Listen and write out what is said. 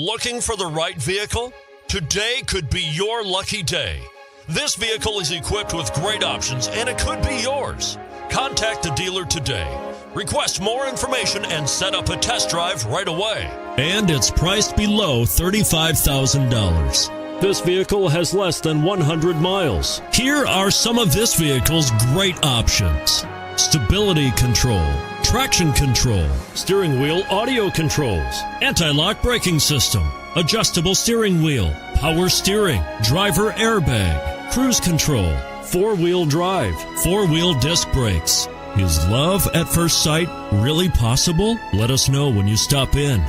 Looking for the right vehicle? Today could be your lucky day. This vehicle is equipped with great options and it could be yours. Contact the dealer today. Request more information and set up a test drive right away. And it's priced below $35,000. This vehicle has less than 100 miles. Here are some of this vehicle's great options: stability control, traction control, steering wheel audio controls, anti-lock braking system, adjustable steering wheel, power steering, driver airbag, cruise control, four-wheel drive, four-wheel disc brakes. Is love at first sight really possible? Let us know when you stop in.